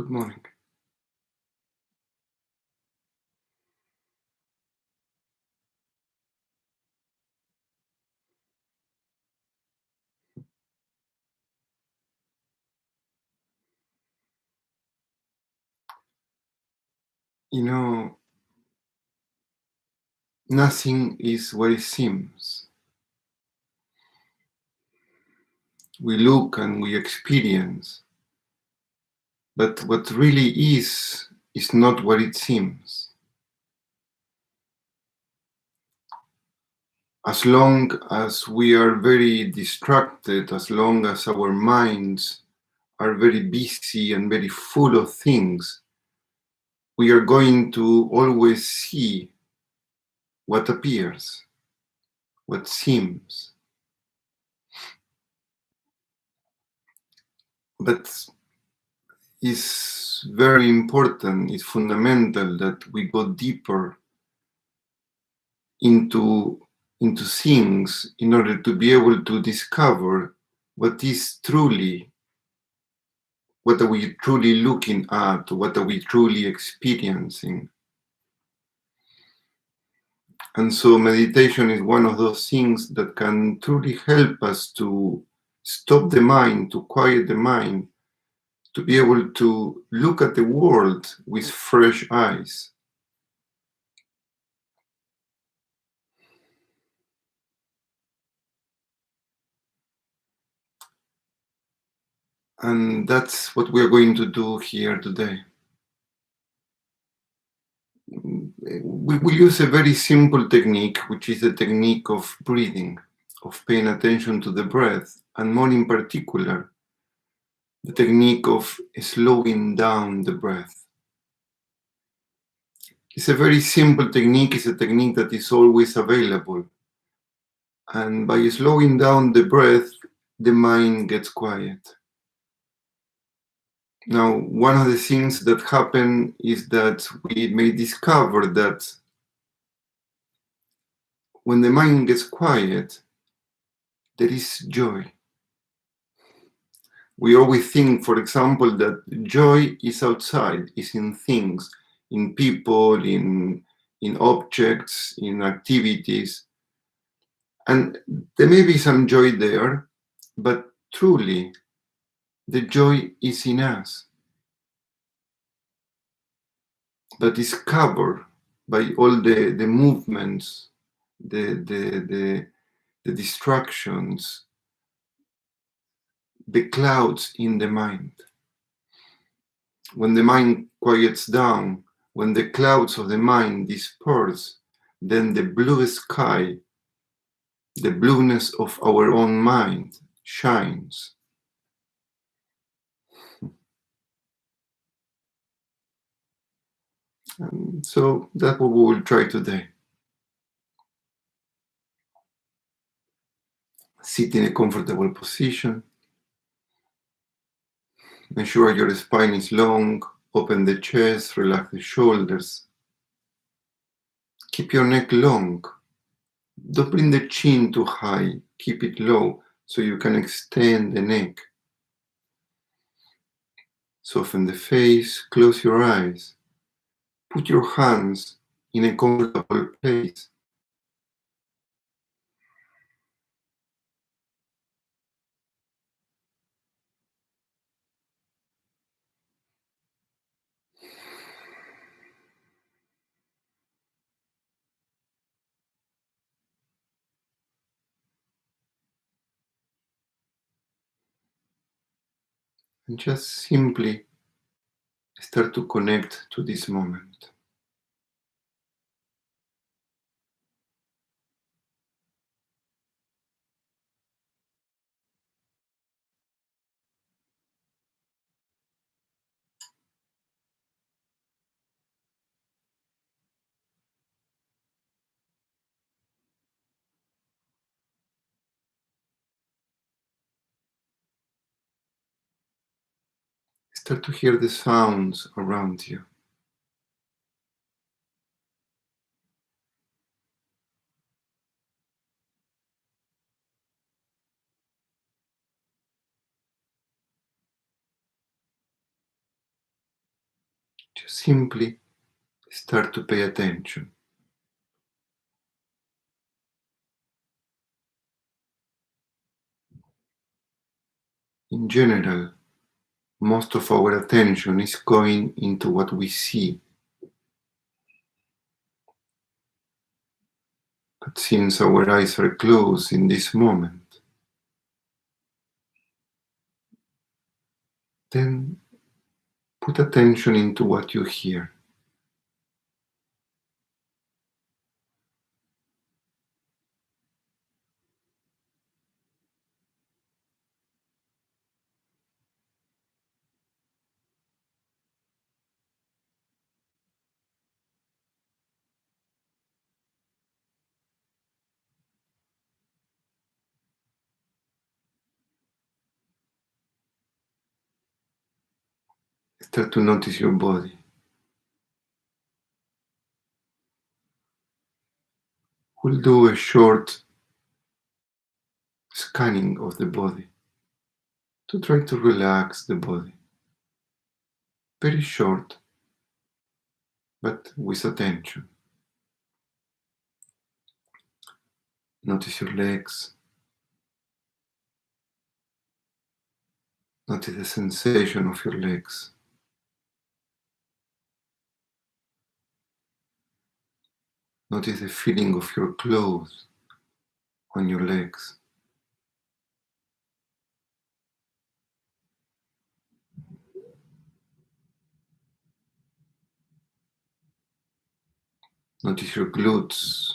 Good morning. You know, nothing is what it seems. We look and we experience, but what really is not what it seems. As long as we are very distracted, as long as our minds are very busy and very full of things, we are going to always see what appears, what seems. But it's very important, it's fundamental that we go deeper into things in order to be able to discover what is truly, what are we truly looking at, what are we truly experiencing. And so meditation is one of those things that can truly help us to stop the mind, to quiet the mind, to be able to look at the world with fresh eyes. And that's what we're going to do here today. We will use a very simple technique, which is the technique of breathing, of paying attention to the breath, and more in particular, the technique of slowing down the breath. It's a very simple technique, it's a technique that is always available. And by slowing down the breath, the mind gets quiet. Now, one of the things that happen is that we may discover that when the mind gets quiet, there is joy. We always think, for example, that joy is outside, is in things, in people, in objects, in activities. And there may be some joy there, but truly, the joy is in us, but is covered by all the movements, the distractions, the clouds in the mind. When the mind quiets down, when the clouds of the mind disperse, then the blue sky, the blueness of our own mind, shines. And so that's what we will try today. Sit in a comfortable position. Make sure your spine is long. Open the chest, relax the shoulders. Keep your neck long. Don't bring the chin too high. Keep it low so you can extend the neck. Soften the face, close your eyes. Put your hands in a comfortable place. And just simply start to connect to this moment. Start to hear the sounds around you. Just simply start to pay attention. In general, most of our attention is going into what we see. But since our eyes are closed in this moment, then put attention into what you hear. Start to notice your body. We'll do a short scanning of the body to try to relax the body. Very short, but with attention. Notice your legs. Notice the sensation of your legs. Notice the feeling of your clothes on your legs. Notice your glutes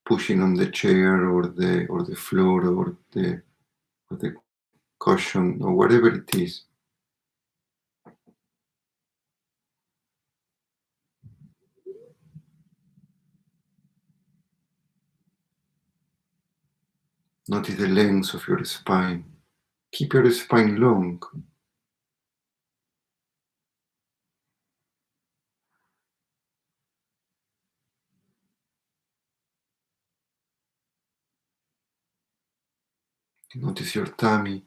pushing on the chair or the floor or the cushion or whatever it is. Notice the length of your spine. Keep your spine long. Notice your tummy.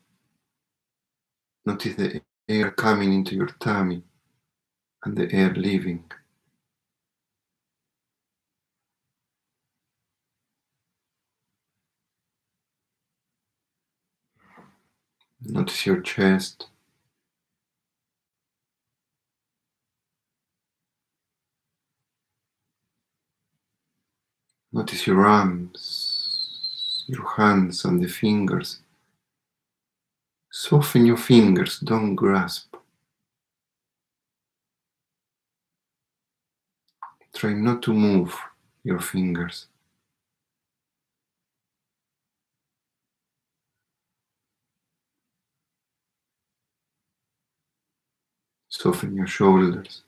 Notice the air coming into your tummy and the air leaving. Notice your chest. Notice your arms, your hands and the fingers. Soften your fingers, don't grasp. Try not to move your fingers. Soften your shoulders.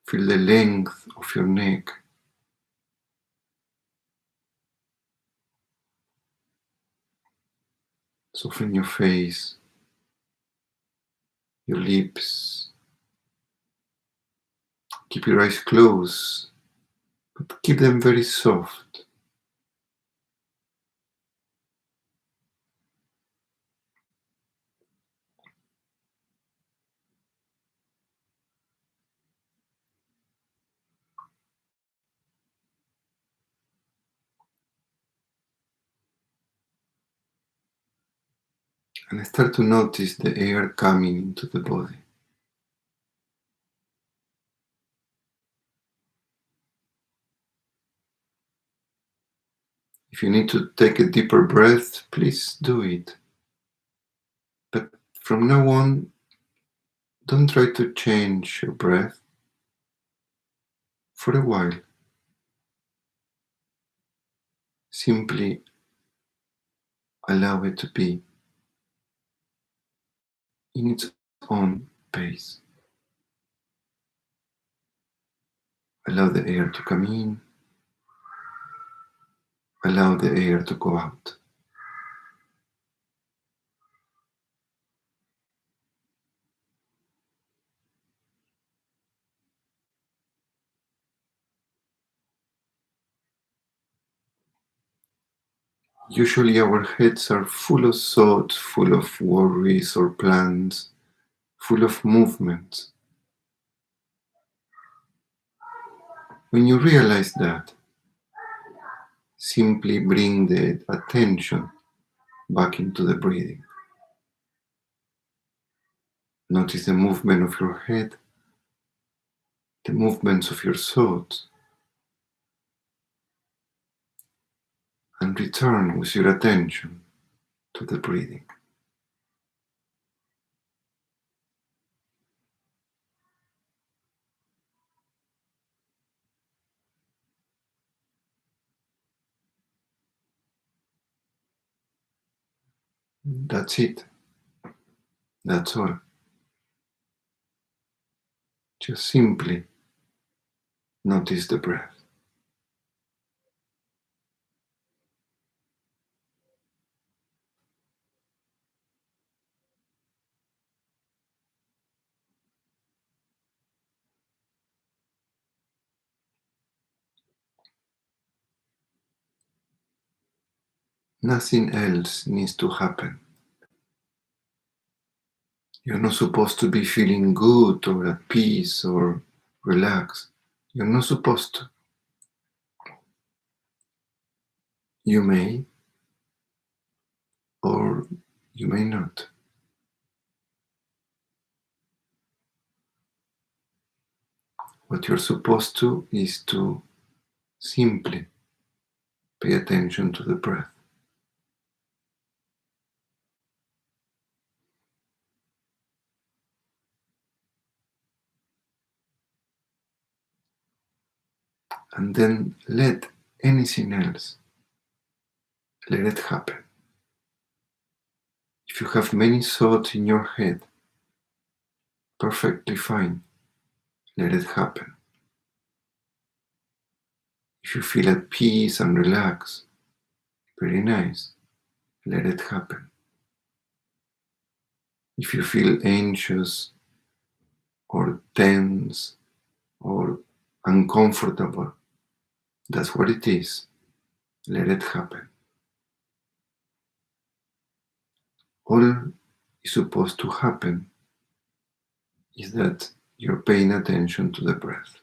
Feel the length of your neck. Soften your face, your lips. Keep your eyes closed, but keep them very soft. And start to notice the air coming into the body. If you need to take a deeper breath, please do it. But from now on, don't try to change your breath for a while. Simply allow it to be in its own pace. Allow the air to come in. Allow the air to go out. Usually our heads are full of thoughts, full of worries or plans, full of movements. When you realize that, simply bring the attention back into the breathing. Notice the movement of your head, the movements of your thoughts, and return with your attention to the breathing. That's it. That's all. Just simply notice the breath. Nothing else needs to happen. You're not supposed to be feeling good or at peace or relaxed. You're not supposed to. You may or you may not. What you're supposed to is to simply pay attention to the breath. And then let anything else, let it happen. If you have many thoughts in your head, perfectly fine, let it happen. If you feel at peace and relaxed, very nice, let it happen. If you feel anxious or tense or uncomfortable, that's what it is. Let it happen. All is supposed to happen is that you're paying attention to the breath.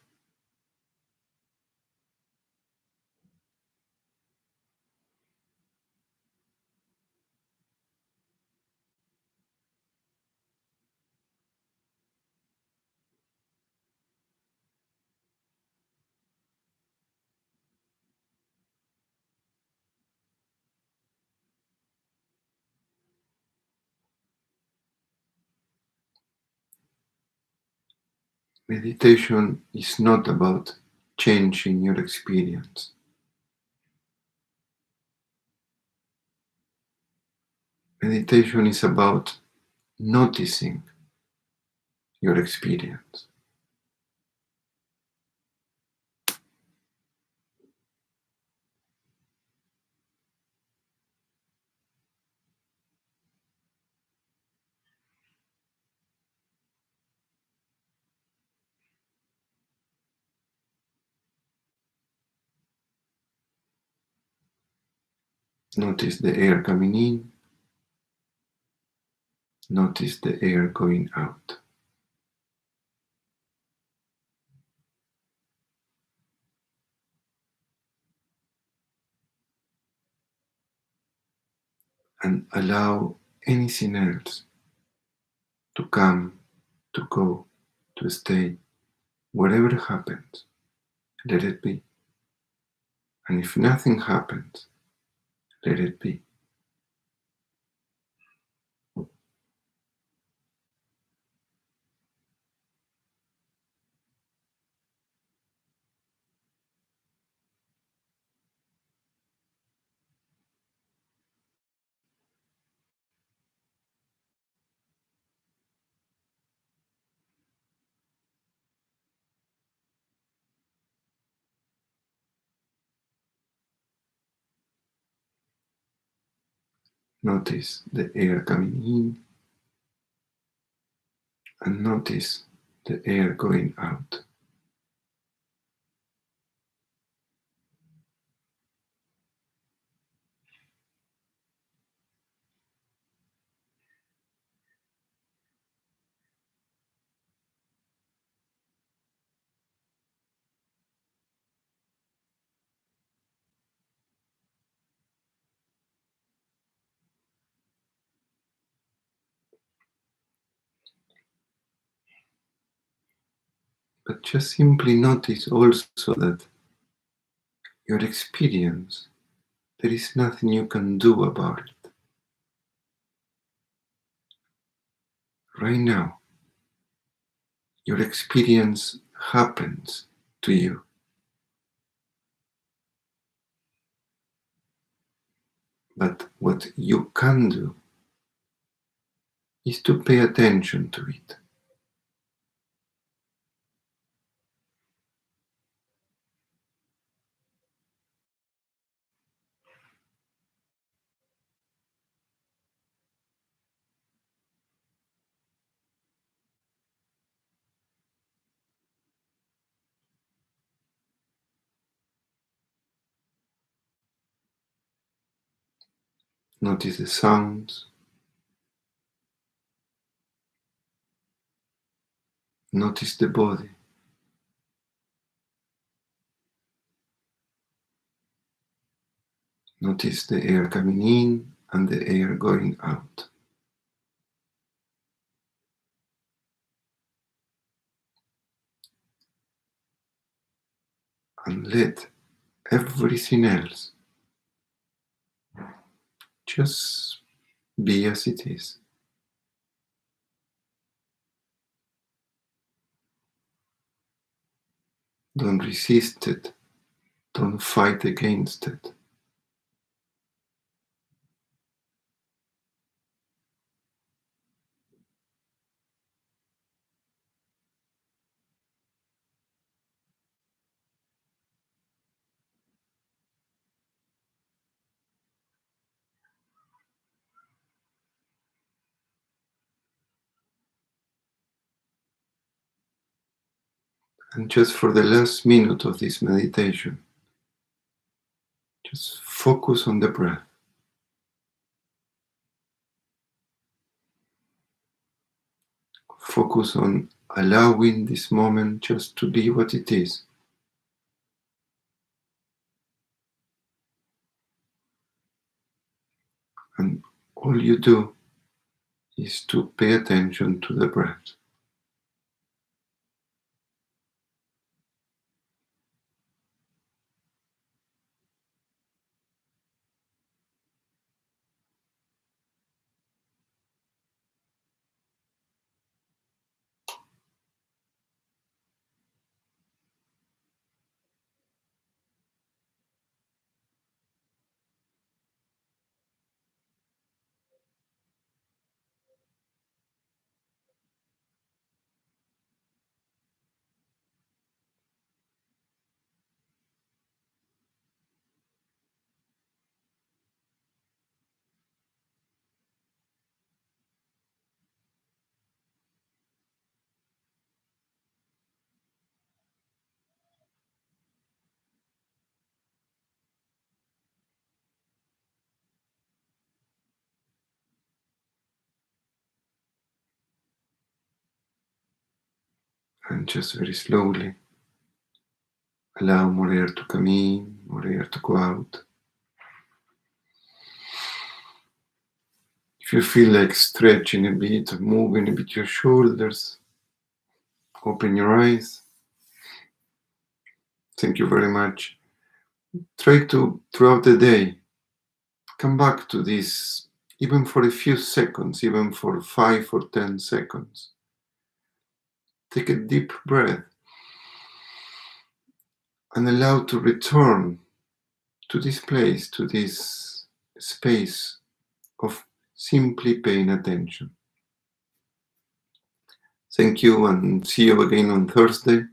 Meditation is not about changing your experience. Meditation is about noticing your experience. Notice the air coming in, notice the air going out. And allow anything else to come, to go, to stay. Whatever happens, let it be. And if nothing happens, let it be. Notice the air coming in and notice the air going out. But just simply notice also that your experience, there is nothing you can do about it. Right now, your experience happens to you. But what you can do is to pay attention to it. Notice the sounds. Notice the body. Notice the air coming in and the air going out. And let everything else just be as it is. Don't resist it. Don't fight against it. And just for the last minute of this meditation, just focus on the breath. Focus on allowing this moment just to be what it is. And all you do is to pay attention to the breath. And just very slowly allow more air to come in, more air to go out. If you feel like stretching a bit, moving a bit your shoulders, open your eyes. Thank you very much. Try to, throughout the day, come back to this, even for a few seconds, even for 5 or 10 seconds. Take a deep breath and allow to return to this place, to this space of simply paying attention. Thank you, and see you again on Thursday.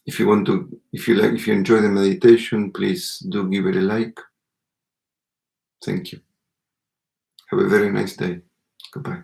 If you enjoy the meditation, please do give it a like. Thank you. Have a very nice day. Goodbye.